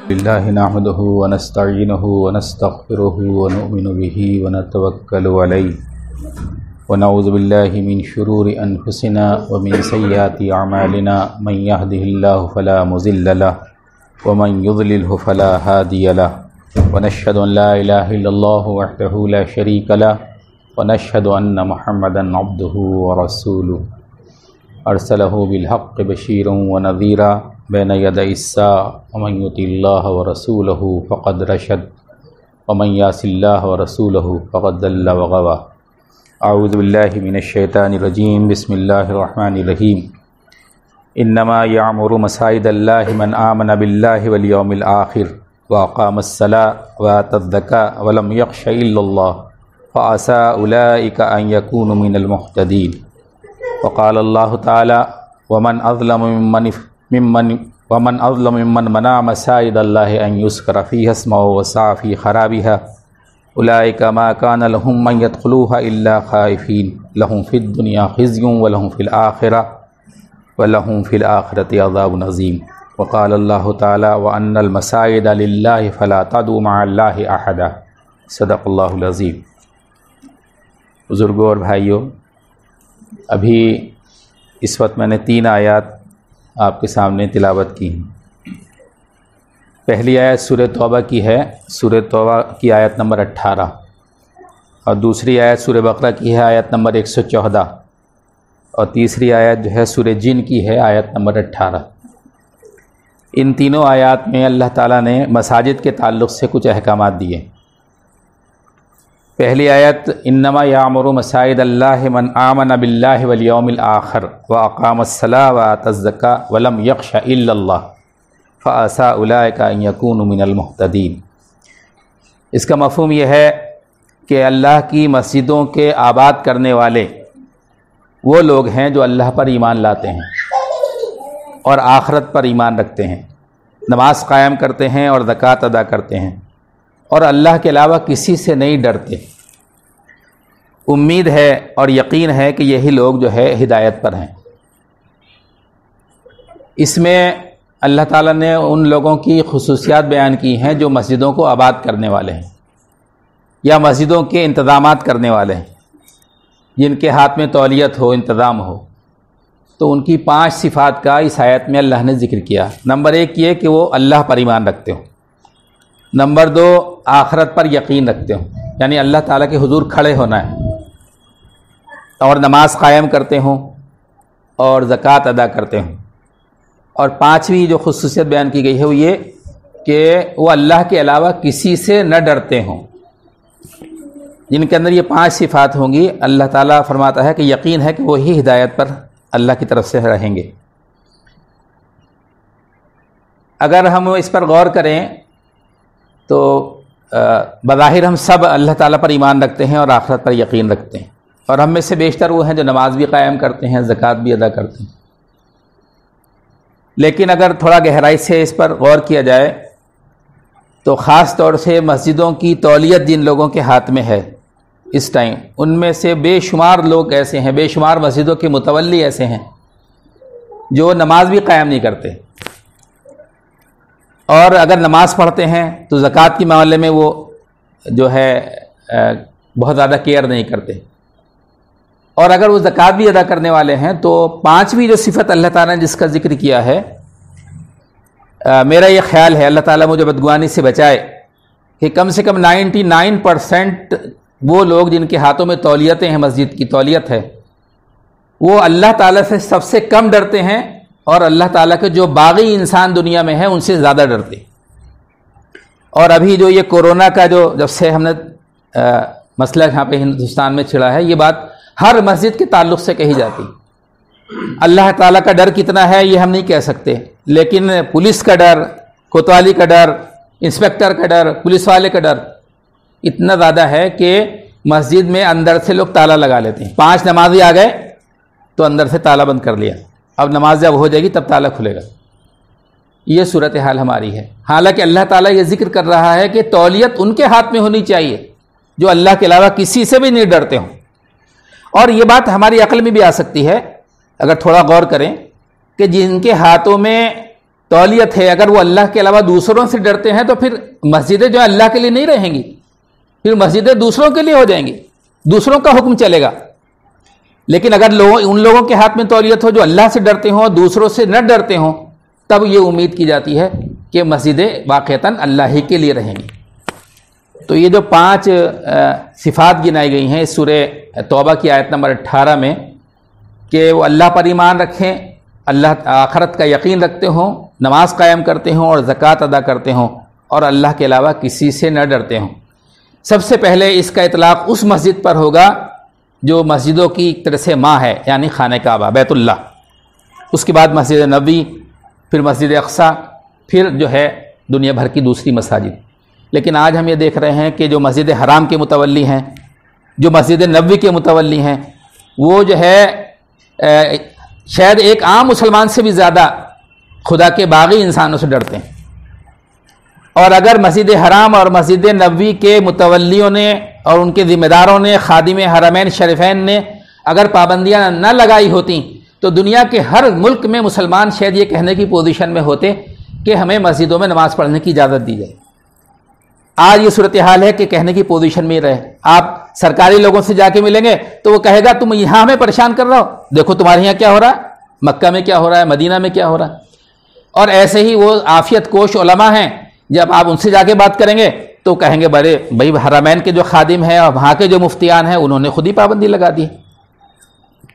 لله نحمده ونستعينه ونستغفره ونؤمن به ونتوكل عليه ونعوذ بالله من شرور أنفسنا ومن سيئات أعمالنا من يهده الله فلا مضل له ومن يضلله فلا هادي له ونشهد أن لا إله إلا الله وحده لا شريك له ونشهد أن محمدا عبده ورسوله أرسله بالحق بشيرا ونذيرا بين يدي الساعة ومن يطع الله ورسوله فقد رشد ومن يعص الله ورسوله فقد ضل وغوى. أعوذ بالله من الشيطان الرجيم. بسم الله الرحمن الرحيم. إنما يعمر مساجد الله من آمن بالله واليوم الآخر وأقام الصلاة وآتى الزكاة ولم يخش إلا الله فعسى أولئك أن يكونوا من المهتدين. وقال الله تعالى ومن أظلم ممن منع مساجد الله أن يذكر فيها اسمه وسعى في خرابها أولئك ما كان لهم من يدخلوها إلا خائفين لهم في الدنيا خزي ولهم في الآخرة عذاب عظيم. وقال الله تعالى وأن المساجد لله فلا تدعوا مع الله أحدا. صدق اللہ العظیم. بزرگوں اور بھائیوں، ابھی اس وقت میں نے 3 آیات آپ کے سامنے تلاوت کی ہیں. پہلی آیت سورہ توبہ کی ہے، سورہ توبہ کی آیت نمبر 18، اور دوسری آیت سورہ بقرہ کی ہے، آیت نمبر 114، اور تیسری آیت جو ہے سورہ جن کی ہے، آیت نمبر 18. ان تینوں آیات میں اللہ تعالیٰ نے مساجد کے تعلق سے کچھ احکامات دیے. پہلی آیت انما یعمر مساجد اللہ من آمن باللہ والیوم الآخر واقام الصلاۃ وآتى الزکاۃ ولم یخش الا اللہ فعسى اولئک ان یکونوا من المہتدین. اس کا مفہوم یہ ہے کہ اللہ کی مسجدوں کے آباد کرنے والے وہ لوگ ہیں جو اللہ پر ایمان لاتے ہیں اور آخرت پر ایمان رکھتے ہیں، نماز قائم کرتے ہیں اور زکوٰۃ ادا کرتے ہیں، اور اللہ کے علاوہ کسی سے نہیں ڈرتے. امید ہے اور یقین ہے کہ یہی لوگ جو ہے ہدایت پر ہیں. اس میں اللہ تعالیٰ نے ان لوگوں کی خصوصیات بیان کی ہیں جو مسجدوں کو آباد کرنے والے ہیں یا مسجدوں کے انتظامات کرنے والے ہیں، جن کے ہاتھ میں تولیت ہو، انتظام ہو. تو ان کی 5 صفات کا اس آیت میں اللہ نے ذکر کیا. نمبر 1 یہ کہ وہ اللہ پر ایمان رکھتے ہوں. نمبر 2 آخرت پر یقین رکھتے ہوں، یعنی اللہ تعالیٰ کے حضور کھڑے ہونا ہے، اور نماز قائم کرتے ہوں اور زکوٰۃ ادا کرتے ہوں. اور 5ویں جو خصوصیت بیان کی گئی ہے وہ یہ کہ وہ اللہ کے علاوہ کسی سے نہ ڈرتے ہوں. جن کے اندر یہ 5 صفات ہوں گی، اللہ تعالیٰ فرماتا ہے کہ یقین ہے کہ وہی ہدایت پر اللہ کی طرف سے رہیں گے. اگر ہم اس پر غور کریں تو بظاہر ہم سب اللہ تعالیٰ پر ایمان رکھتے ہیں اور آخرت پر یقین رکھتے ہیں، اور ہم میں سے بیشتر وہ ہیں جو نماز بھی قائم کرتے ہیں، زکوٰۃ بھی ادا کرتے ہیں. لیکن اگر تھوڑا گہرائی سے اس پر غور کیا جائے تو خاص طور سے مسجدوں کی تولیت جن لوگوں کے ہاتھ میں ہے اس ٹائم، ان میں سے بے شمار لوگ ایسے ہیں، بے شمار مسجدوں کے متولی ایسے ہیں جو نماز بھی قائم نہیں کرتے، اور اگر نماز پڑھتے ہیں تو زکوٰۃ کے معاملے میں وہ جو ہے بہت زیادہ کیئر نہیں کرتے. اور اگر وہ زکوٰۃ بھی ادا کرنے والے ہیں تو 5ویں جو صفت اللہ تعالیٰ نے جس کا ذکر کیا ہے، میرا یہ خیال ہے اللہ تعالیٰ مجھے بدگمانی سے بچائے کہ کم سے کم 99% وہ لوگ جن کے ہاتھوں میں تولیتیں ہیں، مسجد کی تولیت ہے، وہ اللہ تعالیٰ سے سب سے کم ڈرتے ہیں، اور اللہ تعالیٰ کے جو باغی انسان دنیا میں ہیں ان سے زیادہ ڈرتے. اور ابھی جو یہ کورونا کا جب سے ہم نے مسئلہ یہاں پہ ہندوستان میں چھڑا ہے، یہ بات ہر مسجد کے تعلق سے کہی جاتی. اللہ تعالیٰ کا ڈر کتنا ہے یہ ہم نہیں کہہ سکتے، لیکن پولیس کا ڈر، کوتوالی کا ڈر، انسپیکٹر کا ڈر، پولیس والے کا ڈر، اتنا زیادہ ہے کہ مسجد میں اندر سے لوگ تالا لگا لیتے ہیں. 5 نمازی آ گئے تو اندر سے تالا بند کر لیا, اب نماز جب ہو جائے گی تب تالا کھلے گا. یہ صورتحال ہماری ہے. حالانکہ اللہ تعالیٰ یہ ذکر کر رہا ہے کہ تولیت ان کے ہاتھ میں ہونی چاہیے جو اللہ کے علاوہ کسی سے بھی نہیں ڈرتے ہوں. اور یہ بات ہماری عقل میں بھی آ سکتی ہے اگر تھوڑا غور کریں کہ جن کے ہاتھوں میں تولیت ہے, اگر وہ اللہ کے علاوہ دوسروں سے ڈرتے ہیں تو پھر مسجدیں جو اللہ کے لیے نہیں رہیں گی, پھر مسجدیں دوسروں کے لیے ہو جائیں گی, دوسروں کا حکم چلے گا. لیکن اگر ان لوگوں کے ہاتھ میں تولیت ہو جو اللہ سے ڈرتے ہوں, دوسروں سے نہ ڈرتے ہوں, تب یہ امید کی جاتی ہے کہ مسجدیں واقعتاً اللہ ہی کے لیے رہیں گی. تو یہ جو 5 صفات گنائی گئی ہیں اس سورہ توبہ کی آیت نمبر 18 میں, کہ وہ اللہ پر ایمان رکھیں, اللہ آخرت کا یقین رکھتے ہوں, نماز قائم کرتے ہوں اور زکوٰۃ ادا کرتے ہوں, اور اللہ کے علاوہ کسی سے نہ ڈرتے ہوں. سب سے پہلے اس کا اطلاق اس مسجد پر ہوگا جو مسجدوں کی ایک طرح سے ماں ہے, یعنی خانہ کعبہ بیت اللہ. اس کے بعد مسجد نبوی, پھر مسجد اقصیٰ, پھر جو ہے دنیا بھر کی دوسری مساجد. لیکن آج ہم یہ دیکھ رہے ہیں کہ جو مسجد حرام کے متولی ہیں, جو مسجد نبوی کے متولی ہیں, وہ جو ہے شاید ایک عام مسلمان سے بھی زیادہ خدا کے باغی انسانوں سے ڈرتے ہیں. اور اگر مسجد حرام اور مسجد نبوی کے متولیوں نے اور ان کے ذمہ داروں نے, خادم حرمین شریفین نے اگر پابندیاں نہ لگائی ہوتی تو دنیا کے ہر ملک میں مسلمان شاید یہ کہنے کی پوزیشن میں ہوتے کہ ہمیں مسجدوں میں نماز پڑھنے کی اجازت دی جائے. آج یہ صورتحال ہے کہ کہنے کی پوزیشن میں ہی رہے. آپ سرکاری لوگوں سے جا کے ملیں گے تو وہ کہے گا تم یہاں ہمیں پریشان کر رہا ہو, دیکھو تمہارے یہاں کیا ہو رہا ہے, مکہ میں کیا ہو رہا ہے, مدینہ میں کیا ہو رہا ہے. اور ایسے ہی وہ عافیت کوش علماء ہیں, جب آپ ان سے جا کے بات کریں گے تو کہیں گے بڑے بھائی حرمین کے جو خادم ہیں اور وہاں کے جو مفتیان ہیں انہوں نے خود ہی پابندی لگا دی.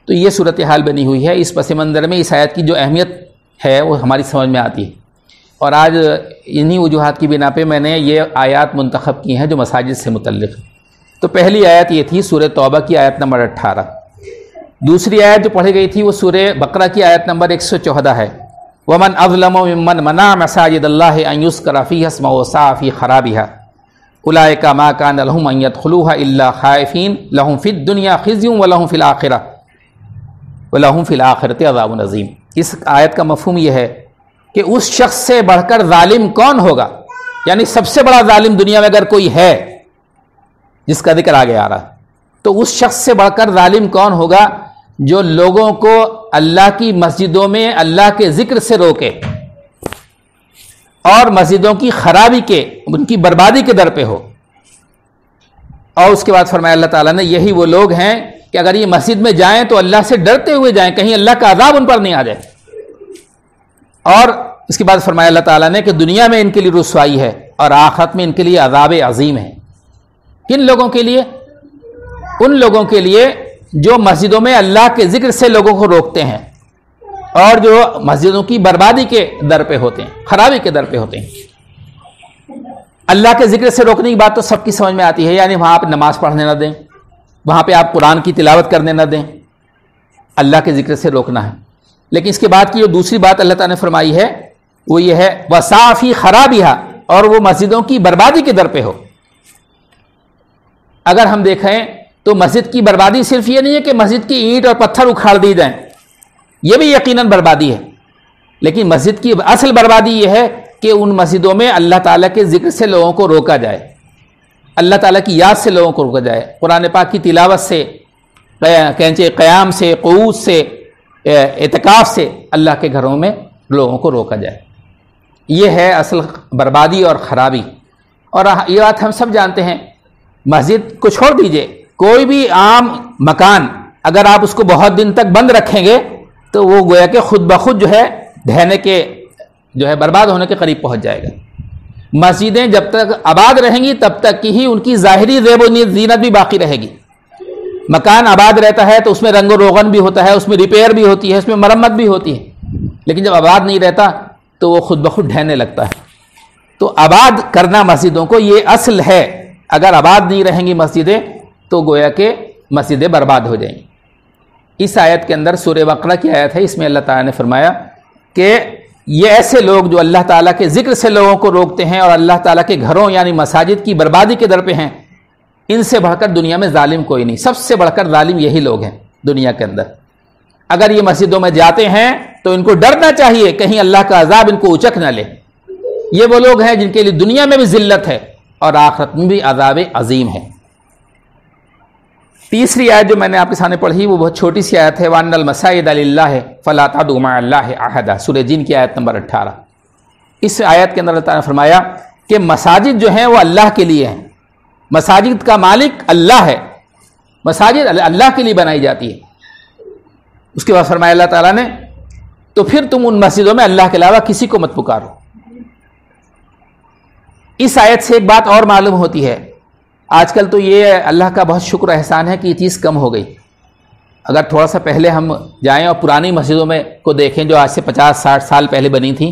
تو یہ صورتحال بنی ہوئی ہے. اس پس منظر میں اس آیت کی جو اہمیت ہے وہ ہماری سمجھ میں آتی ہے. اور آج انہی وجوہات کی بنا پہ میں نے یہ آیات منتخب کی ہیں جو مساجد سے متعلق. تو پہلی آیت یہ تھی سورہ توبہ کی آیت نمبر 18. دوسری آیت جو پڑھی گئی تھی وہ سورہ بقرہ کی آیت نمبر 114 ہے. وَمَنْ أَظْلَمُ مِمَّنْ مَنَعَ مَسَاجِدَ اللَّهِ أَنْ يُذْكَرَ فِيهَا اسْمُهُ وَسَعَىٰ فِي خَرَابِهَا أُولَٰئِكَ مَا كَانَ لَهُمْ أَنْ يَدْخُلُوهَا إِلَّا خَائِفِينَ لَهُمْ فِي الدُّنْيَا خِزْيٌ وَلَهُمْ فِي الْآخِرَةِ عَذَابٌ عَظِيمٌ. اس آیت کا مفہوم یہ ہے کہ اس شخص سے بڑھ کر ظالم کون ہوگا, یعنی سب سے بڑا ظالم دنیا میں اگر کوئی ہے جس کا ذکر آگے آ رہا ہے, تو اس شخص سے بڑھ کر ظالم کون ہوگا جو لوگوں کو اللہ کی مسجدوں میں اللہ کے ذکر سے روکے اور مسجدوں کی خرابی کے, ان کی بربادی کے در پہ ہو. اور اس کے بعد فرمایا اللہ تعالیٰ نے یہی وہ لوگ ہیں کہ اگر یہ مسجد میں جائیں تو اللہ سے ڈرتے ہوئے جائیں, کہیں اللہ کا عذاب ان پر نہیں آ جائے. اور اس کے بعد فرمایا اللہ تعالیٰ نے کہ دنیا میں ان کے لیے رسوائی ہے اور آخرت میں ان کے لیے عذاب عظیم ہے. کن لوگوں کے لیے؟ ان لوگوں کے لیے جو مسجدوں میں اللہ کے ذکر سے لوگوں کو روکتے ہیں اور جو مسجدوں کی بربادی کے در پہ ہوتے ہیں, خرابی کے در پہ ہوتے ہیں. اللہ کے ذکر سے روکنے کی بات تو سب کی سمجھ میں آتی ہے, یعنی وہاں آپ نماز پڑھنے نہ دیں, وہاں پہ آپ قرآن کی تلاوت کرنے نہ دیں, اللہ کے ذکر سے روکنا ہے. لیکن اس کے بعد کی جو دوسری بات اللہ تعالیٰ نے فرمائی ہے وہ یہ ہے وَسَعَىٰ فِي خَرَابِهَا, اور وہ مسجدوں کی بربادی کے در پہ ہو. اگر ہم دیکھیں تو مسجد کی بربادی صرف یہ نہیں ہے کہ مسجد کی اینٹ اور پتھر اکھاڑ دی جائیں, یہ بھی یقیناً بربادی ہے, لیکن مسجد کی اصل بربادی یہ ہے کہ ان مسجدوں میں اللہ تعالیٰ کے ذکر سے لوگوں کو روکا جائے, اللہ تعالیٰ کی یاد سے لوگوں کو روکا جائے, قرآن پاک کی تلاوت سے, قیام سے, قعود سے, اعتکاف سے اللہ کے گھروں میں لوگوں کو روکا جائے. یہ ہے اصل بربادی اور خرابی. اور یہ بات ہم سب جانتے ہیں, مسجد کو چھوڑ دیجئے, کوئی بھی عام مکان اگر آپ اس کو بہت دن تک بند رکھیں گے تو وہ گویا کہ خود بخود جو ہے ڈھہنے کے جو ہے برباد ہونے کے قریب پہنچ جائے گا. مسجدیں جب تک آباد رہیں گی تب تک ہی ان کی ظاہری زیب و زینت بھی باقی رہے گی. مکان آباد رہتا ہے تو اس میں رنگ و روغن بھی ہوتا ہے, اس میں ریپیئر بھی ہوتی ہے, اس میں مرمت بھی ہوتی ہے, لیکن جب آباد نہیں رہتا تو وہ خود بخود ڈھہنے لگتا ہے. تو آباد کرنا مسجدوں کو یہ اصل ہے. اگر آباد نہیں رہیں گی مسجدیں تو گویا کہ مسجدیں برباد ہو جائیں گی. اس آیت کے اندر سورہ بقرہ کی آیت ہے, اس میں اللہ تعالیٰ نے فرمایا کہ یہ ایسے لوگ جو اللہ تعالیٰ کے ذکر سے لوگوں کو روکتے ہیں اور اللہ تعالیٰ کے گھروں یعنی مساجد کی بربادی کے در پہ ہیں, ان سے بڑھ کر دنیا میں ظالم کوئی نہیں، سب سے بڑھ کر ظالم یہی لوگ ہیں دنیا کے اندر۔ اگر یہ مسجدوں میں جاتے ہیں تو ان کو ڈرنا چاہیے کہیں اللہ کا عذاب ان کو اچک نہ لے۔ یہ وہ لوگ ہیں جن کے لیے دنیا میں بھی ذلت ہے اور آخرت میں بھی عذاب عظیم ہے۔ تیسری آیت جو میں نے آپ کے سامنے پڑھی وہ بہت چھوٹی سی آیت ہے، وَأَنَّ الْمَسَاجِدَ لِلَّهِ فَلَا تَدْعُوا مَعَ اللَّهِ أَحَدًا، سورہ جن کی آیت نمبر 18۔ اس آیت کے اندر اللہ تعالیٰ نے فرمایا کہ مساجد جو ہیں وہ اللہ کے لیے ہیں، مساجد کا مالک اللہ ہے، مساجد اللہ کے لیے بنائی جاتی ہے۔ اس کے بعد فرمایا اللہ تعالیٰ نے تو پھر تم ان مسجدوں میں اللہ کے علاوہ کسی کو مت پکارو۔ اس آیت سے ایک بات اور معلوم ہوتی ہے، آج کل تو یہ اللہ کا بہت شکر احسان ہے کہ یہ چیز کم ہو گئی۔ اگر تھوڑا سا پہلے ہم جائیں اور پرانی مسجدوں میں کو دیکھیں جو آج سے 50-60 سال پہلے بنی تھیں،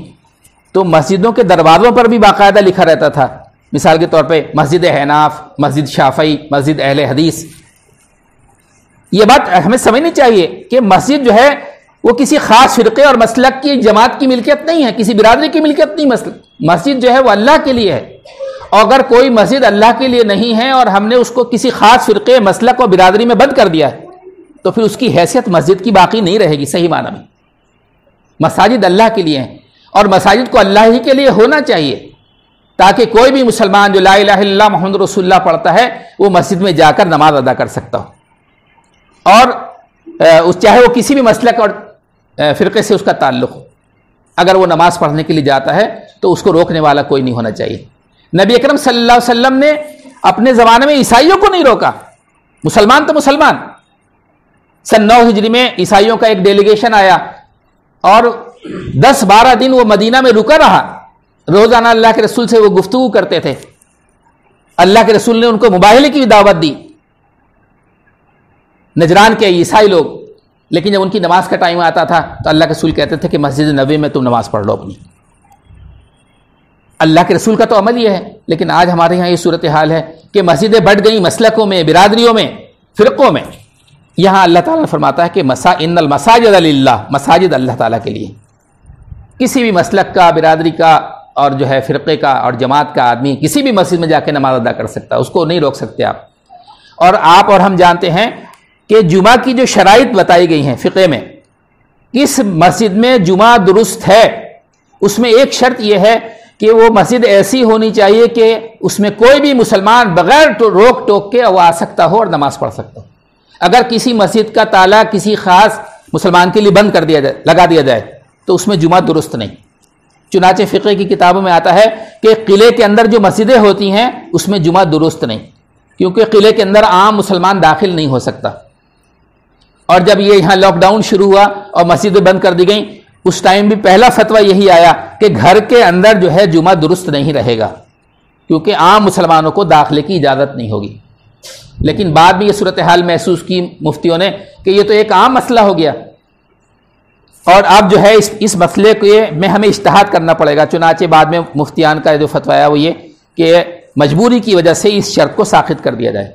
تو مسجدوں کے دروازوں پر بھی باقاعدہ لکھا رہتا تھا، مثال کے طور پہ مسجد حناف، مسجد شافعی، مسجد اہل حدیث۔ یہ بات ہمیں سمجھنی چاہیے کہ مسجد جو ہے وہ کسی خاص فرقے اور مسلک کی جماعت کی ملکیت نہیں ہے، کسی برادری کی ملکیت نہیں۔ مسجد جو ہے وہ اللہ کے لیے ہے، اور اگر کوئی مسجد اللہ کے لیے نہیں ہے اور ہم نے اس کو کسی خاص فرقے، مسلک اور برادری میں بند کر دیا ہے تو پھر اس کی حیثیت مسجد کی باقی نہیں رہے گی صحیح معنی میں۔ مساجد اللہ کے لیے ہیں اور مساجد کو اللہ ہی کے لیے ہونا چاہیے، تاکہ کوئی بھی مسلمان جو لا الہ الا اللہ محمد رسول اللہ پڑھتا ہے وہ مسجد میں جا کر نماز ادا کر سکتا ہو، اور چاہے وہ کسی بھی مسلک اور فرقے سے اس کا تعلق ہو، اگر وہ نماز پڑھنے کے لیے جاتا ہے تو اس کو روکنے والا کوئی نہیں ہونا چاہیے۔ نبی اکرم صلی اللہ علیہ وسلم نے اپنے زمانے میں عیسائیوں کو نہیں روکا، مسلمان تو مسلمان۔ سن 9 ہجری میں عیسائیوں کا ایک ڈیلیگیشن آیا اور 10-12 دن وہ مدینہ میں رکا رہا، روزانہ اللہ کے رسول سے وہ گفتگو کرتے تھے، اللہ کے رسول نے ان کو مباہلے کی بھی دعوت دی، نجران کے عیسائی لوگ۔ لیکن جب ان کی نماز کا ٹائم آتا تھا تو اللہ کے رسول کہتے تھے کہ مسجد نبوی میں تم نماز پڑھ لو اپنی۔ اللہ کے رسول کا تو عمل یہ ہے، لیکن آج ہمارے یہاں یہ صورتحال ہے کہ مسجدیں بڑھ گئیں مسلکوں میں، برادریوں میں، فرقوں میں۔ یہاں اللہ تعالیٰ نے فرماتا ہے کہ ان المساجد للہ، مساجد اللہ تعالیٰ کے لیے۔ کسی بھی مسلک کا، برادری کا اور جو ہے فرقے کا اور جماعت کا آدمی کسی بھی مسجد میں جا کے نماز ادا کر سکتا ہے، اس کو نہیں روک سکتے آپ۔ اور ہم جانتے ہیں کہ جمعہ کی جو شرائط بتائی گئی ہیں فقہ میں، کس مسجد میں جمعہ درست ہے، اس میں ایک شرط یہ ہے کہ وہ مسجد ایسی ہونی چاہیے کہ اس میں کوئی بھی مسلمان بغیر روک ٹوک کے وہ آ سکتا ہو اور نماز پڑھ سکتا ہو۔ اگر کسی مسجد کا تالا کسی خاص مسلمان کے لیے بند کر دیا جائے، لگا دیا جائے، تو اس میں جمعہ درست نہیں۔ چنانچہ فقہ کی کتابوں میں آتا ہے کہ قلعے کے اندر جو مسجدیں ہوتی ہیں اس میں جمعہ درست نہیں، کیونکہ قلعے کے اندر عام مسلمان داخل نہیں ہو سکتا۔ اور جب یہ یہاں لاک ڈاؤن شروع ہوا اور مسجدیں بند کر دی گئیں، اس ٹائم بھی پہلا فتویٰ یہی آیا کہ گھر کے اندر جو ہے جمعہ درست نہیں رہے گا، کیونکہ عام مسلمانوں کو داخلے کی اجازت نہیں ہوگی۔ لیکن بعد میں یہ صورتحال محسوس کی مفتیوں نے کہ یہ تو ایک عام مسئلہ ہو گیا، اور اب جو ہے اس مسئلے میں ہمیں اجتہاد کرنا پڑے گا۔ چنانچہ بعد میں مفتیان کا جو فتویٰ آیا وہ یہ کہ مجبوری کی وجہ سے اس شرط کو ساخت کر دیا جائے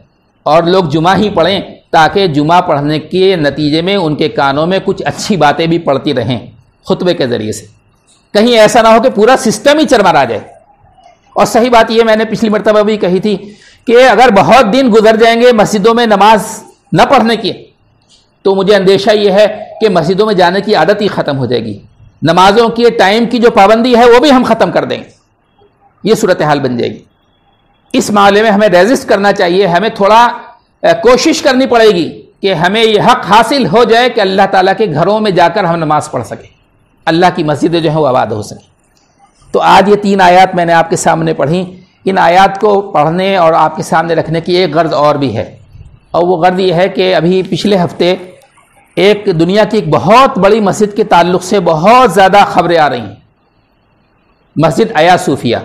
اور لوگ جمعہ ہی پڑھیں، تاکہ جمعہ پڑھنے کے نتیجے میں ان کے کانوں میں کچھ اچھی باتیں بھی پڑتی رہیں خطبے کے ذریعے سے، کہیں ایسا نہ ہو کہ پورا سسٹم ہی چرمرا جائے۔ اور صحیح بات یہ میں نے پچھلی مرتبہ بھی کہی تھی کہ اگر بہت دن گزر جائیں گے مسجدوں میں نماز نہ پڑھنے کی، تو مجھے اندیشہ یہ ہے کہ مسجدوں میں جانے کی عادت ہی ختم ہو جائے گی، نمازوں کے ٹائم کی جو پابندی ہے وہ بھی ہم ختم کر دیں گے، یہ صورتحال بن جائے گی۔ اس معاملے میں ہمیں ریزسٹ کرنا چاہیے، ہمیں تھوڑا کوشش کرنی پڑے گی کہ ہمیں یہ حق حاصل ہو جائے کہ اللہ تعالیٰ کے گھروں میں جا کر ہم نماز پڑھ سکیں، اللہ کی مسجدیں جو ہیں وہ آباد ہو سکیں۔ تو آج یہ 3 آیات میں نے آپ کے سامنے پڑھی، ان آیات کو پڑھنے اور آپ کے سامنے رکھنے کی ایک غرض اور بھی ہے، اور وہ غرض یہ ہے کہ ابھی پچھلے ہفتے ایک دنیا کی ایک بہت بڑی مسجد کے تعلق سے بہت زیادہ خبریں آ رہی ہیں، مسجد آیا صوفیہ۔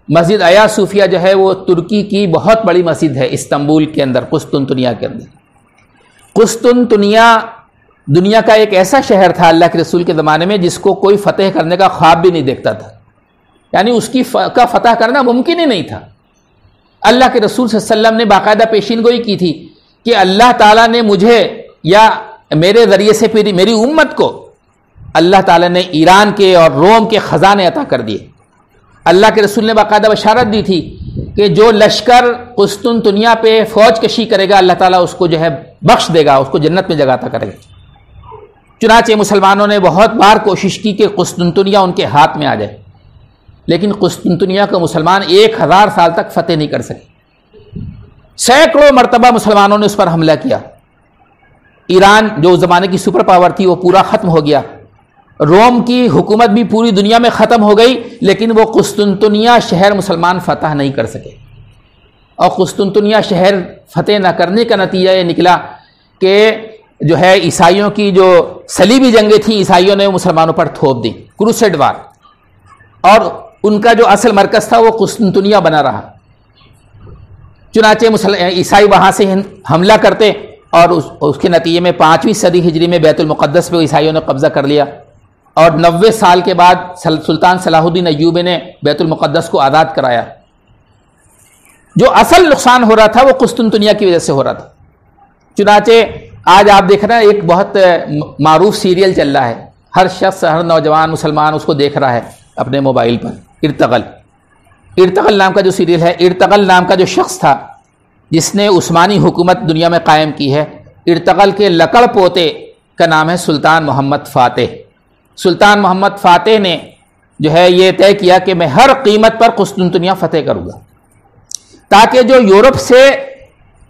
مسجد آیا صوفیہ جو ہے وہ ترکی کی بہت بڑی مسجد ہے، استنبول کے اندر، قسطنطنیہ کے اندر۔ قسطنطنیہ دنیا کا ایک ایسا شہر تھا اللہ کے رسول کے زمانے میں جس کو کوئی فتح کرنے کا خواب بھی نہیں دیکھتا تھا، یعنی اس کا فتح کرنا ممکن ہی نہیں تھا۔ اللہ کے رسول صلی اللہ علیہ وسلم نے باقاعدہ پیشین گوئی کی تھی کہ اللہ تعالیٰ نے مجھے یا میرے ذریعے سے پھر میری امت کو اللہ تعالیٰ نے ایران کے اور روم کے خزانے عطا کر دیے۔ اللہ کے رسول نے باقاعدہ بشارت دی تھی کہ جو لشکر قسطنطنیہ پہ فوج کشی کرے گا اللہ تعالیٰ اس کو جو ہے بخش دے گا، اس کو جنت میں جگاتا کرے گا۔ چنانچہ مسلمانوں نے بہت بار کوشش کی کہ قسطنطنیہ ان کے ہاتھ میں آ جائے، لیکن قسطنطنیہ کو مسلمان 1000 سال تک فتح نہیں کر سکے۔ سینکڑوں مرتبہ مسلمانوں نے اس پر حملہ کیا۔ ایران جو اس زمانے کی سپر پاور تھی وہ پورا ختم ہو گیا، روم کی حکومت بھی پوری دنیا میں ختم ہو گئی، لیکن وہ قسطنطنیہ شہر مسلمان فتح نہیں کر سکے۔ اور قسطنطنیہ شہر فتح نہ کرنے کا نتیجہ یہ نکلا کہ جو ہے عیسائیوں کی جو صلیبی جنگیں تھیں عیسائیوں نے مسلمانوں پر تھوپ دی، کروسیڈ وار، اور ان کا جو اصل مرکز تھا وہ قسطنطنیہ بنا رہا۔ چنانچہ عیسائی وہاں سے حملہ کرتے اور اس کے نتیجے میں 5ویں صدی ہجری میں بیت المقدس پہ عیسائیوں نے قبضہ کر لیا، اور 90 سال کے بعد سلطان صلاح الدین ایوبی نے بیت المقدس کو آزاد کرایا۔ جو اصل نقصان ہو رہا تھا وہ قسطنطنیہ کی وجہ سے ہو رہا تھا۔ چنانچہ آج آپ دیکھ رہے ہیں ایک بہت معروف سیریل چل رہا ہے، ہر شخص، ہر نوجوان مسلمان اس کو دیکھ رہا ہے اپنے موبائل پر، ارطغرل۔ ارطغرل نام کا جو سیریل ہے، ارطغرل نام کا جو شخص تھا جس نے عثمانی حکومت دنیا میں قائم کی ہے، ارطغرل کے لکڑ پوتے کا نام ہے سلطان محمد فاتح۔ سلطان محمد فاتح نے جو ہے یہ طے کیا کہ میں ہر قیمت پر قسطنطنیہ فتح کروں گا، تاکہ جو یورپ سے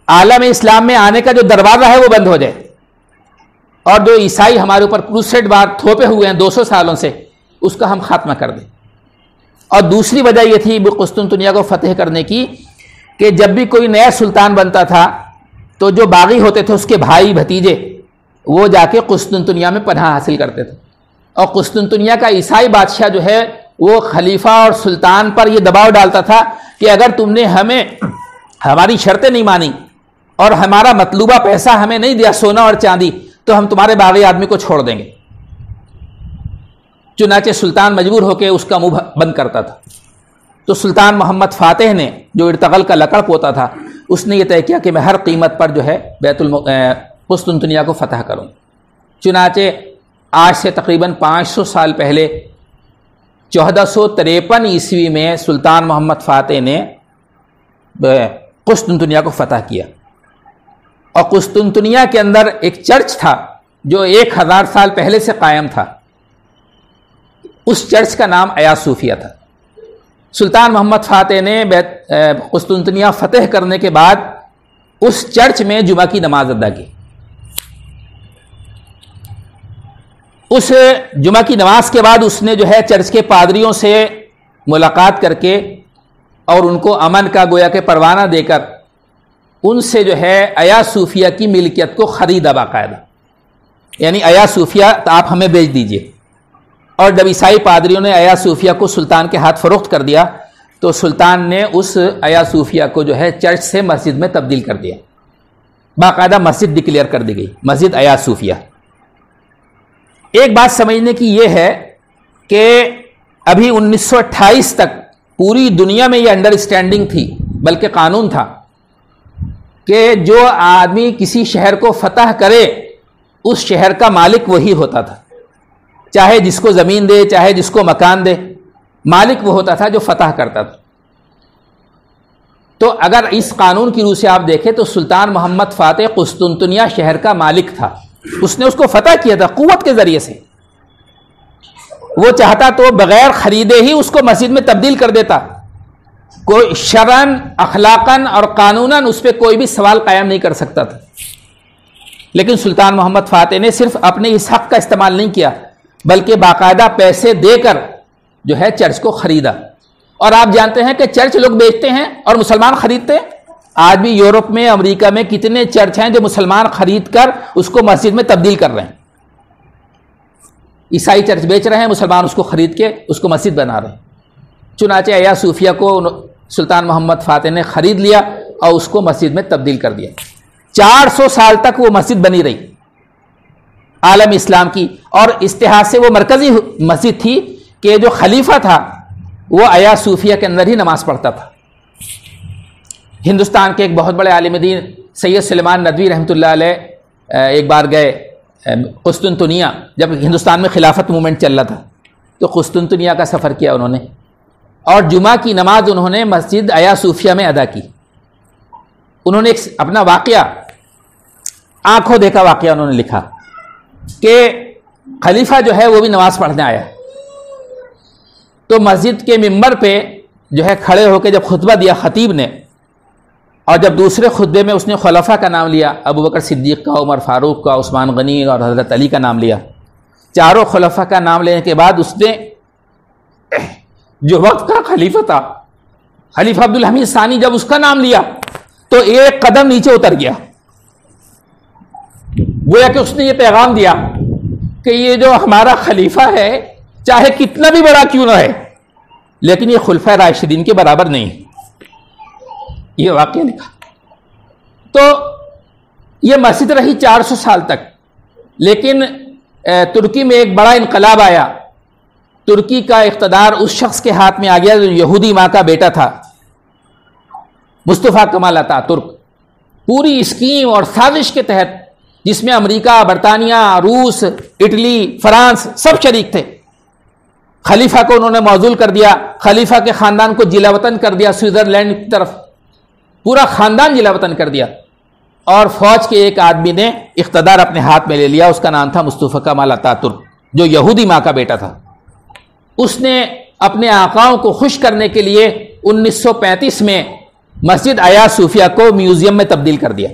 عالم اسلام میں آنے کا جو دروازہ ہے وہ بند ہو جائے، اور جو عیسائی ہمارے اوپر کروسیڈ وار تھوپے ہوئے ہیں 200 سالوں سے، اس کا ہم خاتمہ کر دیں۔ اور دوسری وجہ یہ تھی قسطنطنیہ کو فتح کرنے کی کہ جب بھی کوئی نیا سلطان بنتا تھا تو جو باغی ہوتے تھے اس کے بھائی بھتیجے وہ جا کے قسطنطنیہ میں پناہ حاصل کرتے تھے، اور قسطنطنیہ کا عیسائی بادشاہ جو ہے وہ خلیفہ اور سلطان پر یہ دباؤ ڈالتا تھا کہ اگر تم نے ہماری شرطیں نہیں مانی اور ہمارا مطلوبہ پیسہ ہمیں نہیں دیا، سونا اور چاندی، تو ہم تمہارے باغی آدمی کو چھوڑ دیں گے۔ چنانچہ سلطان مجبور ہو کے اس کا منہ بند کرتا تھا۔ تو سلطان محمد فاتح نے، جو ارطغرل کا لکڑ پوتا تھا، اس نے یہ طے کیا کہ میں ہر قیمت پر جو ہے قسطنطنیہ کو فتح کروں۔ چنانچہ آج سے تقریباً 500 سال پہلے 1453 عیسوی میں سلطان محمد فاتح نے قسطنطنیہ کو فتح کیا، اور قسطنطنیہ کے اندر ایک چرچ تھا جو 1000 سال پہلے سے قائم تھا، اس چرچ کا نام آیا صوفیہ تھا۔ سلطان محمد فاتح نے قسطنطنیہ فتح کرنے کے بعد اس چرچ میں جمعہ کی نماز ادا کی۔ اس جمعہ کی نماز کے بعد اس نے جو ہے چرچ کے پادریوں سے ملاقات کر کے اور ان کو امن کا گویا کہ پروانہ دے کر ان سے جو ہے آیا صوفیہ کی ملکیت کو خریدا باقاعدہ، یعنی آیا صوفیہ آپ ہمیں بیچ دیجئے۔ اور جب عیسائی پادریوں نے آیا صوفیہ کو سلطان کے ہاتھ فروخت کر دیا تو سلطان نے اس آیا صوفیہ کو جو ہے چرچ سے مسجد میں تبدیل کر دیا، باقاعدہ مسجد ڈکلیئر کر دی گئی، مسجد آیا صوفیہ۔ ایک بات سمجھنے کی یہ ہے کہ ابھی 1928 تک پوری دنیا میں یہ انڈرسٹینڈنگ تھی، بلکہ قانون تھا کہ جو آدمی کسی شہر کو فتح کرے اس شہر کا مالک وہی ہوتا تھا، چاہے جس کو زمین دے چاہے جس کو مکان دے، مالک وہ ہوتا تھا جو فتح کرتا تھا۔ تو اگر اس قانون کی روح سے آپ دیکھیں تو سلطان محمد فاتح قسطنطنیہ شہر کا مالک تھا، اس نے اس کو فتح کیا تھا قوت کے ذریعے سے۔ وہ چاہتا تو بغیر خریدے ہی اس کو مسجد میں تبدیل کر دیتا، کوئی شرعاً، اخلاقاً اور قانوناً اس پہ کوئی بھی سوال قائم نہیں کر سکتا تھا۔ لیکن سلطان محمد فاتح نے صرف اپنے اس حق کا استعمال نہیں کیا بلکہ باقاعدہ پیسے دے کر جو ہے چرچ کو خریدا۔ اور آپ جانتے ہیں کہ چرچ لوگ بیچتے ہیں اور مسلمان خریدتے ہیں۔ آج بھی یورپ میں، امریکہ میں کتنے چرچ ہیں جو مسلمان خرید کر اس کو مسجد میں تبدیل کر رہے ہیں۔ عیسائی چرچ بیچ رہے ہیں، مسلمان اس کو خرید کے اس کو مسجد بنا رہے ہیں۔ چنانچہ آیا صوفیہ کو سلطان محمد فاتح نے خرید لیا اور اس کو مسجد میں تبدیل کر دیا۔ 400 سال تک وہ مسجد بنی رہی عالم اسلام کی، اور استحاض سے وہ مرکزی مسجد تھی کہ جو خلیفہ تھا وہ آیا صوفیہ کے اندر ہی نماز پڑھتا تھا۔ ہندوستان کے ایک بہت بڑے عالم دین سید سلیمان ندوی رحمۃ اللہ علیہ ایک بار گئے قسطنطنیہ، جب ہندوستان میں خلافت موومنٹ چل رہا تھا تو قسطنطنیہ کا سفر کیا انہوں نے، اور جمعہ کی نماز انہوں نے مسجد آیا صوفیہ میں ادا کی. انہوں نے ایک اپنا واقعہ، آنکھوں دیکھا واقعہ انہوں نے لکھا کہ خلیفہ جو ہے وہ بھی نماز پڑھنے آیا تو مسجد کے ممبر پہ جو ہے کھڑے ہو کے جب خطبہ دیا خطیب نے، اور جب دوسرے خطبے میں اس نے خلفاء کا نام لیا، ابو بکر صدیق کا، عمر فاروق کا، عثمان غنی اور حضرت علی کا نام لیا، چاروں خلفاء کا نام لینے کے بعد اس نے جو وقت کا خلیفہ تھا خلیفہ عبدالحمید ثانی، جب اس کا نام لیا تو ایک قدم نیچے اتر گیا. گویا کہ اس نے یہ پیغام دیا کہ یہ جو ہمارا خلیفہ ہے چاہے کتنا بھی بڑا کیوں نہ ہے لیکن یہ خلفۂ راشدین کے برابر نہیں. یہ واقعہ لکھا. تو یہ مسجد رہی 400 سال تک، لیکن ترکی میں ایک بڑا انقلاب آیا. ترکی کا اقتدار اس شخص کے ہاتھ میں آ گیا جو یہودی ماں کا بیٹا تھا، مصطفیٰ کمال اتا ترک. پوری اسکیم اور سازش کے تحت جس میں امریکہ، برطانیہ، روس، اٹلی، فرانس سب شریک تھے، خلیفہ کو انہوں نے معزول کر دیا، خلیفہ کے خاندان کو جلا وطن کر دیا، سوئٹزرلینڈ کی طرف پورا خاندان جلا وطن کر دیا، اور فوج کے ایک آدمی نے اقتدار اپنے ہاتھ میں لے لیا. اس کا نام تھا مصطفیٰ کمال اتا ترک جو یہودی ماں کا بیٹا تھا. اس نے اپنے آقاؤں کو خوش کرنے کے لیے 1935 میں مسجد آیا صوفیہ کو میوزیم میں تبدیل کر دیا.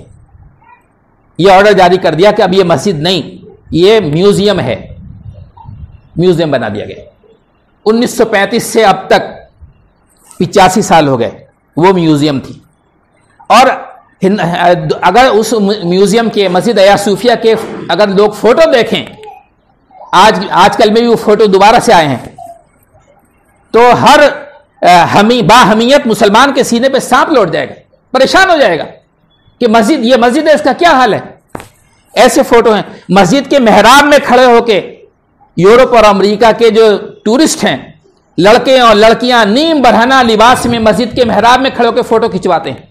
یہ آرڈر جاری کر دیا کہ اب یہ مسجد نہیں، یہ میوزیم ہے، میوزیم بنا دیا گیا. 1935 سے اب تک 85 سال ہو گئے وہ میوزیم تھی. اور اگر اس میوزیم کے مسجد آیا صوفیہ کے اگر لوگ فوٹو دیکھیں، آج کل میں بھی وہ فوٹو دوبارہ سے آئے ہیں، تو ہر باہمیت مسلمان کے سینے پہ سانپ لوٹ جائے گا، پریشان ہو جائے گا کہ مسجد، یہ مسجد ہے، اس کا کیا حال ہے. ایسے فوٹو ہیں. مسجد کے محراب میں کھڑے ہو کے یورپ اور امریکہ کے جو ٹورسٹ ہیں، لڑکے اور لڑکیاں نیم برہنہ لباس میں مسجد کے محراب میں کھڑے ہو کے فوٹو کھنچواتے ہیں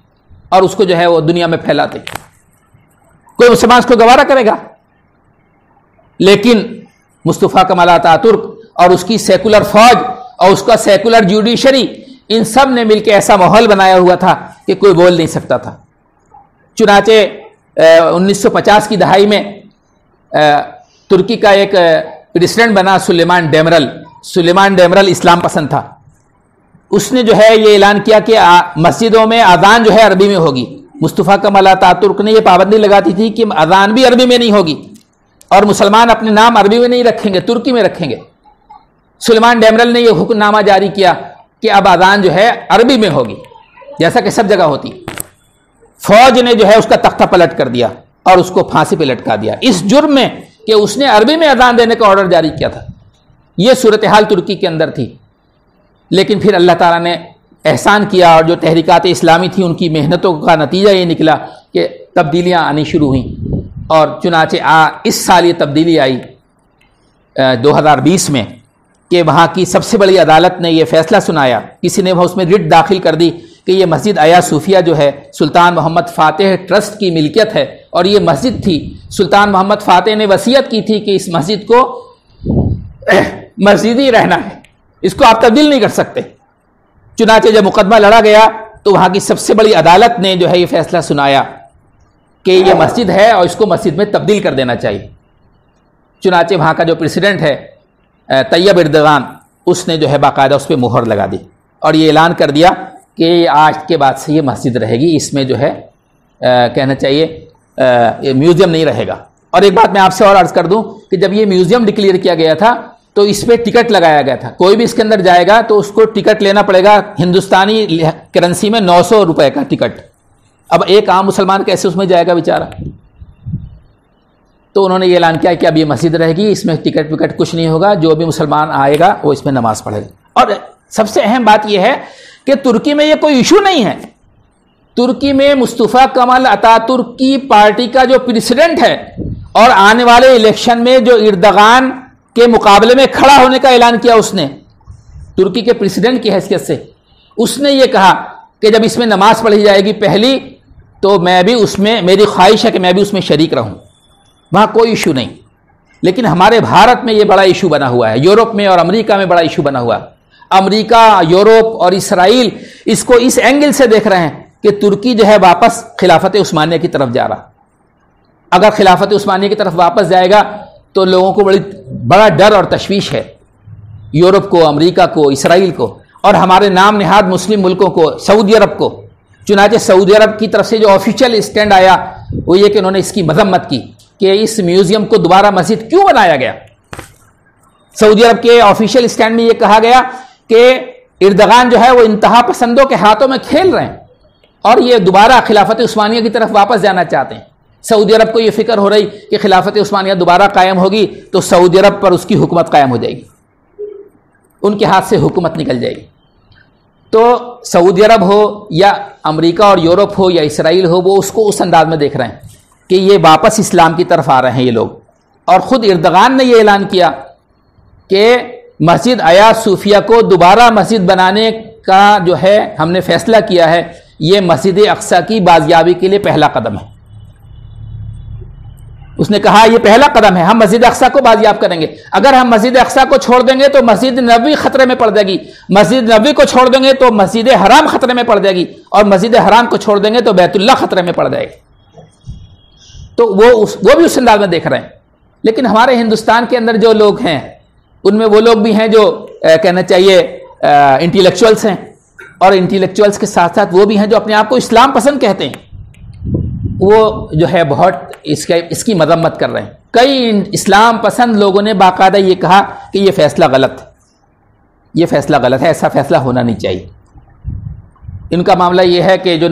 اور اس کو جو ہے وہ دنیا میں پھیلاتے ہیں. کوئی مسلمان اس کو گوارا کرے گا؟ لیکن مصطفیٰ کمال اتا ترک اور اس کی سیکولر فوج اور اس کا سیکولر جوڈیشری، ان سب نے مل کے ایسا ماحول بنایا ہوا تھا کہ کوئی بول نہیں سکتا تھا. چنانچہ 1950 کی دہائی میں ترکی کا ایک پریزیڈنٹ بنا سلیمان ڈیمرل. سلیمان ڈیمرل اسلام پسند تھا. اس نے جو ہے یہ اعلان کیا کہ مسجدوں میں اذان جو ہے عربی میں ہوگی. مصطفیٰ کمال اتا ترک نے یہ پابندی لگاتی تھی کہ اذان بھی عربی میں نہیں ہوگی اور مسلمان اپنے نام عربی میں نہیں رکھیں گے، ترکی میں رکھیں گے. سلیمان ڈیمرل نے یہ حکم نامہ جاری کیا کہ اب اذان جو ہے عربی میں ہوگی جیسا کہ سب جگہ ہوتی. فوج نے جو ہے اس کا تختہ پلٹ کر دیا اور اس کو پھانسی پہ لٹکا دیا اس جرم میں کہ اس نے عربی میں اذان دینے کا آرڈر جاری کیا تھا. یہ صورتحال ترکی کے اندر تھی. لیکن پھر اللہ تعالیٰ نے احسان کیا اور جو تحریکات اسلامی تھیں ان کی محنتوں کا نتیجہ یہ نکلا کہ تبدیلیاں آنی شروع ہوئیں. اور چنانچہ اس سال یہ تبدیلی آئی 2020 میں کہ وہاں کی سب سے بڑی عدالت نے یہ فیصلہ سنایا، کسی نے اس میں رٹ داخل کر دی کہ یہ مسجد آیا صوفیہ جو ہے سلطان محمد فاتح ٹرسٹ کی ملکیت ہے اور یہ مسجد تھی. سلطان محمد فاتح نے وصیت کی تھی کہ اس مسجد کو مسجد ہی رہنا ہے، اس کو آپ تبدیل نہیں کر سکتے. چنانچہ جب مقدمہ لڑا گیا تو وہاں کی سب سے بڑی عدالت نے جو ہے یہ فیصلہ سنایا کہ یہ مسجد ہے اور اس کو مسجد میں تبدیل کر دینا چاہیے. چنانچہ وہاں کا جو پریزیڈنٹ ہے طیب اردغان، اس نے جو ہے باقاعدہ اس پہ مہر لگا دی اور یہ اعلان کر دیا کہ آج کے بعد سے یہ مسجد رہے گی، اس میں جو ہے کہنا چاہیے میوزیم نہیں رہے گا. اور ایک بات میں آپ سے اور عرض کر دوں کہ جب یہ میوزیم ڈکلیئر کیا گیا تھا تو اس پہ ٹکٹ لگایا گیا تھا. کوئی بھی اس کے اندر جائے گا تو اس کو ٹکٹ لینا پڑے گا ہندوستانی کرنسی میں 900 روپے کا ٹکٹ. اب ایک عام مسلمان کیسے اس میں جائے گا بیچارہ؟ تو انہوں نے یہ اعلان کیا کہ اب یہ مسجد رہے گی، اس میں ٹکٹ وکٹ کچھ نہیں ہوگا، جو بھی مسلمان آئے گا وہ اس میں نماز پڑھے گا. اور سب سے اہم بات یہ ہے کہ ترکی میں یہ کوئی ایشو نہیں ہے. ترکی میں مصطفیٰ کمال اتا ترک کی پارٹی کا جو پریزیڈنٹ ہے اور آنے والے الیکشن میں جو اردغان کے مقابلے میں کھڑا ہونے کا اعلان کیا اس نے ترکی کے پریزیڈنٹ کی حیثیت سے، اس نے یہ کہا کہ جب اس میں نماز پڑھی جائے گی پہلی تو میں بھی اس میں، میری خواہش ہے کہ میں بھی اس میں شریک رہوں. وہاں کوئی ایشو نہیں. لیکن ہمارے بھارت میں یہ بڑا ایشو بنا ہوا ہے، یورپ میں اور امریکہ میں بڑا ایشو بنا ہوا ہے. امریکہ، یورپ اور اسرائیل اس کو اس اینگل سے دیکھ رہے ہیں کہ ترکی جو ہے واپس خلافت عثمانیہ کی طرف جا رہا. اگر خلافت عثمانیہ کی طرف واپس جائے گا تو لوگوں کو بڑا ڈر اور تشویش ہے، یورپ کو، امریکہ کو، اسرائیل کو، اور ہمارے نام نہاد مسلم ملکوں کو، سعودی عرب کو. چنانچہ سعودی عرب کی طرف سے جو آفیشیل اسٹینڈ آیا وہ یہ کہ انہوں نے اس کی مذمت کی کہ اس میوزیم کو دوبارہ مسجد کیوں بنایا گیا. سعودی عرب کے آفیشیل اسٹینڈ میں یہ کہا گیا کہ اردغان جو ہے وہ انتہا پسندوں کے ہاتھوں میں کھیل رہے ہیں اور یہ دوبارہ خلافت عثمانیہ کی طرف واپس جانا چاہتے ہیں. سعودی عرب کو یہ فکر ہو رہی کہ خلافت عثمانیہ دوبارہ قائم ہوگی تو سعودی عرب پر اس کی حکومت قائم ہو جائے گی، ان کے ہاتھ سے حکومت نکل جائے گی. تو سعودی عرب ہو یا امریکہ اور یورپ ہو یا اسرائیل ہو، وہ اس کو اس انداز میں دیکھ رہے ہیں کہ یہ واپس اسلام کی طرف آ رہے ہیں یہ لوگ. اور خود اردغان نے یہ اعلان کیا کہ مسجد آیا صوفیہ کو دوبارہ مسجد بنانے کا جو ہے ہم نے فیصلہ کیا ہے، یہ مسجد اقصی کی بازیابی کے لیے پہلا قدم ہے. اس نے کہا یہ پہلا قدم ہے، ہم مسجد اقصی کو بازیاب کریں گے. اگر ہم مسجد اقصی کو چھوڑ دیں گے تو مسجد نبوی خطرے میں پڑ جائے گی، مسجد نبوی کو چھوڑ دیں گے تو مسجد حرام خطرے میں پڑ جائے گی، اور مسجد حرام کو چھوڑ دیں گے تو بیت اللہ خطرے میں پڑ جائے گی. تو وہ بھی اس انداز میں دیکھ رہے ہیں. لیکن ہمارے ہندوستان کے اندر جو لوگ ہیں ان میں وہ لوگ بھی ہیں جو کہنا چاہیے انٹیلیکچوئلس ہیں، اور انٹیلیکچوئلس کے ساتھ ساتھ وہ بھی ہیں جو اپنے آپ کو اسلام پسند کہتے ہیں. وہ جو ہے بہت اس کی مذمت کر رہے ہیں. کئی اسلام پسند لوگوں نے باقاعدہ یہ کہا کہ یہ فیصلہ غلط ہے، یہ فیصلہ غلط ہے، ایسا فیصلہ ہونا نہیں چاہیے. ان کا معاملہ یہ ہے کہ جو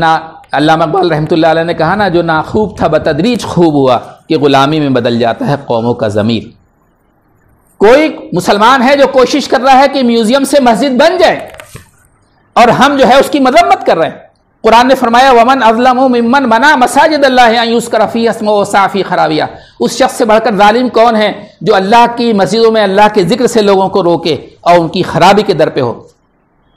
علامہ اقبال رحمۃ اللہ علیہ نے کہا نا، جو ناخوب تھا بتدریج خوب ہوا کہ غلامی میں بدل جاتا ہے قوموں کا ضمیر. کوئی مسلمان ہے جو کوشش کر رہا ہے کہ میوزیم سے مسجد بن جائے اور ہم جو ہے اس کی مذمت کر رہے ہیں. قرآن نے فرمایا ومن اظلم ممن منع مساجد اللہ ان یذکر فیہا اسمہ وسعی فی خرابیہا. اس شخص سے بڑھ کر ظالم کون ہے جو اللہ کی مسجدوں میں اللہ کے ذکر سے لوگوں کو روکے اور ان کی خرابی کے در پہ ہو.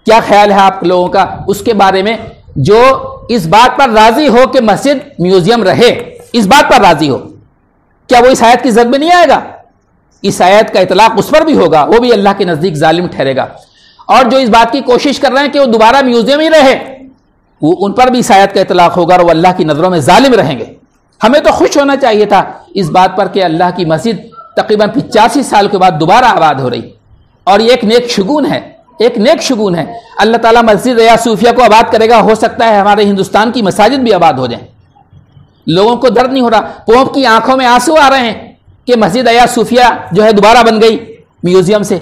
کیا خیال ہے آپ لوگوں کا اس کے بارے میں جو اس بات پر راضی ہو کہ مسجد میوزیم رہے، اس بات پر راضی ہو؟ کیا وہ اس آیت کی زد میں نہیں آئے گا؟ اس آیت کا اطلاق اس پر بھی ہوگا، وہ بھی اللہ کے نزدیک ظالم ٹھہرے گا. اور جو اس بات کی کوشش کر رہے ہیں کہ وہ دوبارہ میوزیم ہی رہے، وہ ان پر بھی اس آیت کا اطلاق ہوگا اور وہ اللہ کی نظروں میں ظالم رہیں گے. ہمیں تو خوش ہونا چاہیے تھا اس بات پر کہ اللہ کی مسجد تقریباً 85 سال کے بعد دوبارہ آباد ہو رہی، اور یہ ایک نیک شگون ہے، ایک نیک شگون ہے. اللہ تعالیٰ مسجد یا صوفیہ کو آباد کرے گا، ہو سکتا ہے ہمارے ہندوستان کی مساجد بھی آباد ہو جائیں. لوگوں کو درد نہیں ہو رہا، پوپ کی آنکھوں میں آنسو آ رہے ہیں کہ مسجد یا صوفیہ جو ہے دوبارہ بن گئی میوزیم سے.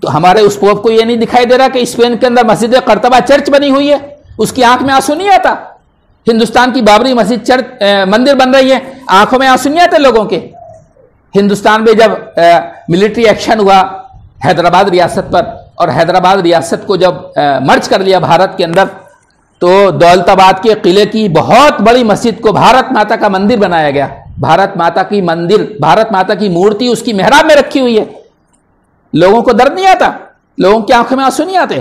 تو ہمارے اس پوپ کو یہ نہیں دکھائی دے رہا کہ اسپین کے اندر مسجد قرطبہ چرچ بنی ہوئی ہے، اس کی آنکھ میں آنسو نہیں آتا؟ ہندوستان کی بابری مسجد چرچ مندر بن رہی ہے، آنکھوں میں آنسو نہیں آتے لوگوں کے؟ ہندوستان میں جب ملٹری ایکشن ہوا حیدرآباد ریاست پر، اور حیدرآباد ریاست کو جب مرج کر لیا بھارت کے اندر، تو دولت آباد کے قلعے کی بہت بڑی مسجد کو بھارت ماتا کا مندر بنایا گیا. بھارت ماتا کی مندر، بھارت ماتا کی مورتی اس کی محراب میں رکھی ہوئی ہے. لوگوں کو درد نہیں آتا؟ لوگوں کی آنکھوں میں آنسو نہیں آتے؟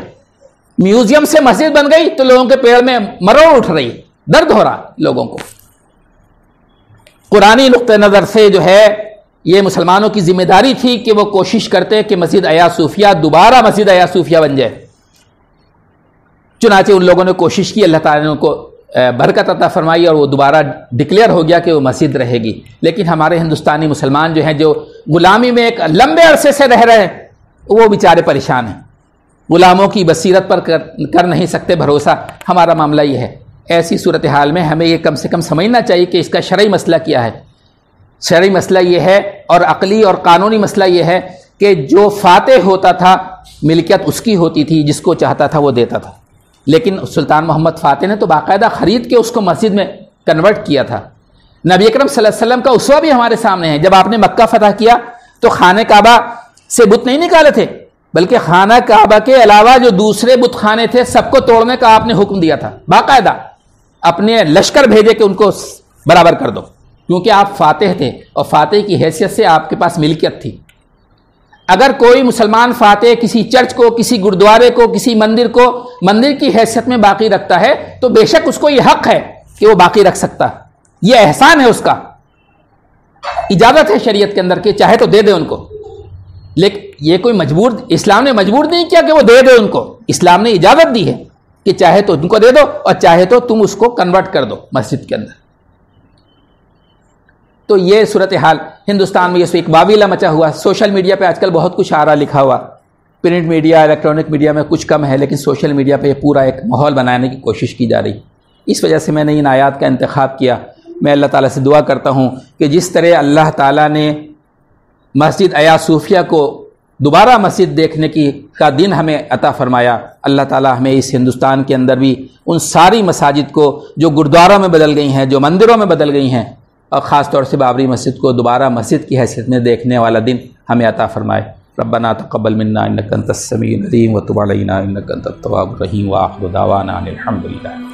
میوزیم سے مسجد بن گئی تو لوگوں کے پیڑ میں مروڑ اٹھ رہی، درد ہو رہا لوگوں کو. قرآنی نقطہ نظر سے جو ہے یہ مسلمانوں کی ذمہ داری تھی کہ وہ کوشش کرتے کہ مسجد ایا صوفیہ دوبارہ مسجد ایا صوفیہ بن جائے. چنانچہ ان لوگوں نے کوشش کی، اللہ تعالیٰ نے ان کو برکت عطا فرمائی اور وہ دوبارہ ڈکلیئر ہو گیا کہ وہ مسجد رہے گی. لیکن ہمارے ہندوستانی مسلمان جو ہیں جو غلامی میں ایک لمبے عرصے سے رہ رہے ہیں، وہ بیچارے پریشان ہیں. غلاموں کی بصیرت پر کر نہیں سکتے بھروسہ. ہمارا معاملہ یہ ہے. ایسی صورتحال میں ہمیں یہ کم سے کم سمجھنا چاہیے کہ اس کا شرعی مسئلہ کیا ہے. شرعی مسئلہ یہ ہے اور عقلی اور قانونی مسئلہ یہ ہے کہ جو فاتح ہوتا تھا ملکیت اس کی ہوتی تھی، جس کو چاہتا تھا وہ دیتا تھا. لیکن سلطان محمد فاتح نے تو باقاعدہ خرید کے اس کو مسجد میں کنورٹ کیا تھا. نبی اکرم صلی اللہ علیہ وسلم کا اسوہ بھی ہمارے سامنے ہے. جب آپ نے مکہ فتح کیا تو خانہ کعبہ سے بت نہیں نکالے تھے، بلکہ خانہ کعبہ کے علاوہ جو دوسرے بت خانے تھے سب کو توڑنے کا آپ نے حکم دیا تھا. باقاعدہ اپنے لشکر بھیجے کہ ان کو برابر کر دو، کیونکہ آپ فاتح تھے اور فاتح کی حیثیت سے آپ کے پاس ملکیت تھی. اگر کوئی مسلمان فاتح کسی چرچ کو، کسی گردوارے کو، کسی مندر کو مندر کی حیثیت میں باقی رکھتا ہے تو بے شک اس کو یہ حق ہے کہ وہ باقی رکھ سکتا ہے. یہ احسان ہے اس کا، اجازت ہے شریعت کے اندر کہ چاہے تو دے دے ان کو. لیکن یہ کوئی مجبور، اسلام نے مجبور نہیں کیا کہ وہ دے دو ان کو، اسلام نے اجازت دی ہے کہ چاہے تو ان کو دے دو اور چاہے تو تم اس کو کنورٹ کر دو مسجد کے اندر۔ تو یہ صورتحال ہندوستان میں، یہ ایک واویلا مچا ہوا، سوشل میڈیا پہ آج کل بہت کچھ آ رہا لکھا ہوا، پرنٹ میڈیا الیکٹرانک میڈیا میں کچھ کم ہے، لیکن سوشل میڈیا پہ یہ پورا ایک ماحول بنانے کی کوشش کی جا رہی۔ اس وجہ سے میں نے ان آیات کا انتخاب کیا۔ میں اللہ تعالیٰ سے دعا کرتا ہوں کہ جس طرح اللہ تعالیٰ نے مسجد ایا صوفیہ کو دوبارہ مسجد دیکھنے کا دن ہمیں عطا فرمایا، اللہ تعالیٰ ہمیں اس ہندوستان کے اندر بھی ان ساری مساجد کو جو گردواروں میں بدل گئی ہیں، جو مندروں میں بدل گئی ہیں، اور خاص طور سے بابری مسجد کو دوبارہ مسجد کی حیثیت میں دیکھنے والا دن ہمیں عطا فرمائے۔ ربنا تقبل منا انک انت السمیع العلیم وتب علینا انک انت التواب الرحیم وآخر دعوانا ان الحمد للہ۔